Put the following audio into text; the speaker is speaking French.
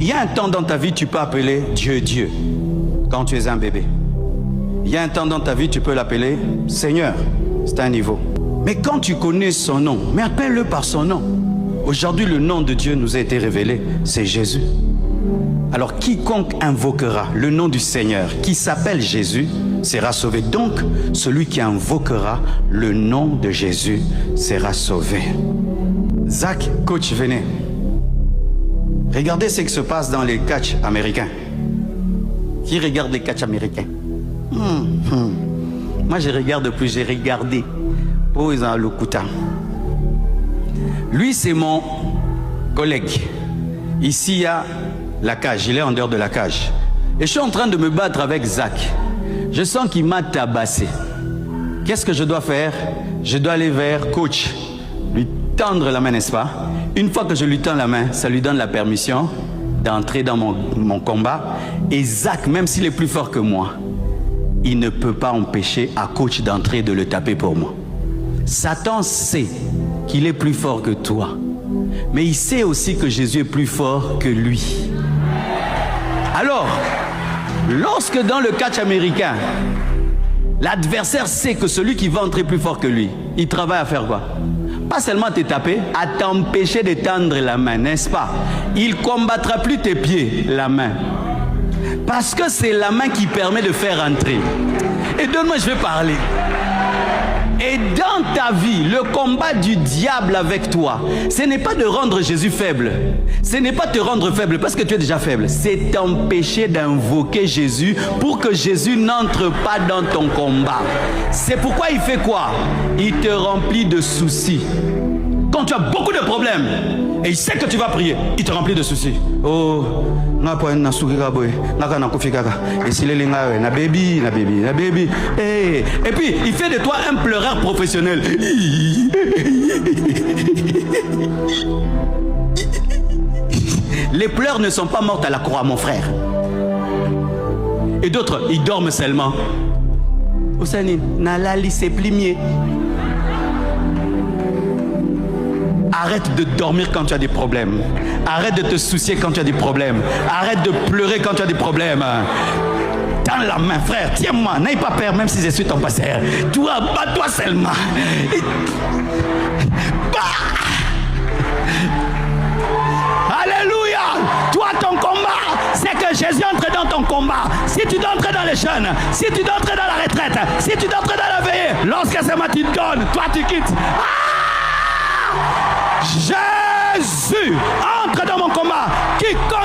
Il y a un temps dans ta vie, tu peux appeler Dieu, Dieu, quand tu es un bébé. Il y a un temps dans ta vie, tu peux l'appeler Seigneur. C'est un niveau. Mais quand tu connais son nom, mais appelle-le par son nom. Aujourd'hui, le nom de Dieu nous a été révélé, c'est Jésus. Alors, quiconque invoquera le nom du Seigneur, qui s'appelle Jésus, sera sauvé. Donc, celui qui invoquera le nom de Jésus sera sauvé. Zach, coach, venez. Regardez ce qui se passe dans les catchs américains. Qui regarde les catchs américains? Moi, je regarde plus, j'ai regardé. Oh, ils ont le couteau. Lui, c'est mon collègue. Ici, il y a la cage. Il est en dehors de la cage. Et je suis en train de me battre avec Zach. Je sens qu'il m'a tabassé. Qu'est-ce que je dois faire? Je dois aller vers coach. Lui tendre la main, n'est-ce pas? Une fois que je lui tends la main, ça lui donne la permission d'entrer dans mon combat. Et Zach, même s'il est plus fort que moi, il ne peut pas empêcher à coach d'entrer et de le taper pour moi. Satan sait qu'il est plus fort que toi. Mais il sait aussi que Jésus est plus fort que lui. Alors, lorsque dans le catch américain, l'adversaire sait que celui qui va entrer plus fort que lui, il travaille à faire quoi? Pas seulement te taper, à t'empêcher de tendre la main, n'est-ce pas? Il combattra plus tes pieds, la main. Parce que c'est la main qui permet de faire entrer. Et donne-moi, je vais parler. Et dans ta vie, le combat du diable avec toi, ce n'est pas de rendre Jésus faible. Ce n'est pas te rendre faible parce que tu es déjà faible. C'est t'empêcher d'invoquer Jésus pour que Jésus n'entre pas dans ton combat. C'est pourquoi il fait quoi? Il te remplit de soucis. Quand tu as beaucoup de problèmes et il sait que tu vas prier, il te remplit de soucis. Oh, na baby. Et puis il fait de toi un pleureur professionnel. Les pleurs ne sont pas mortes à la croix, mon frère. Et d'autres, ils dorment seulement. Osani, nalali c'est plimier. Arrête de dormir quand tu as des problèmes. Arrête de te soucier quand tu as des problèmes. Arrête de pleurer quand tu as des problèmes. Tends la main, frère, tiens-moi. N'aie pas peur, même si je suis ton pasteur. Toi, bats-toi seulement. Alléluia. Toi, ton combat, c'est que Jésus entre dans ton combat. Si tu dois entrer dans les jeûnes, si tu dois entrer dans la retraite, si tu dois entrer dans la veillée, lorsque ce matin tu donnes, toi tu quittes. Jésus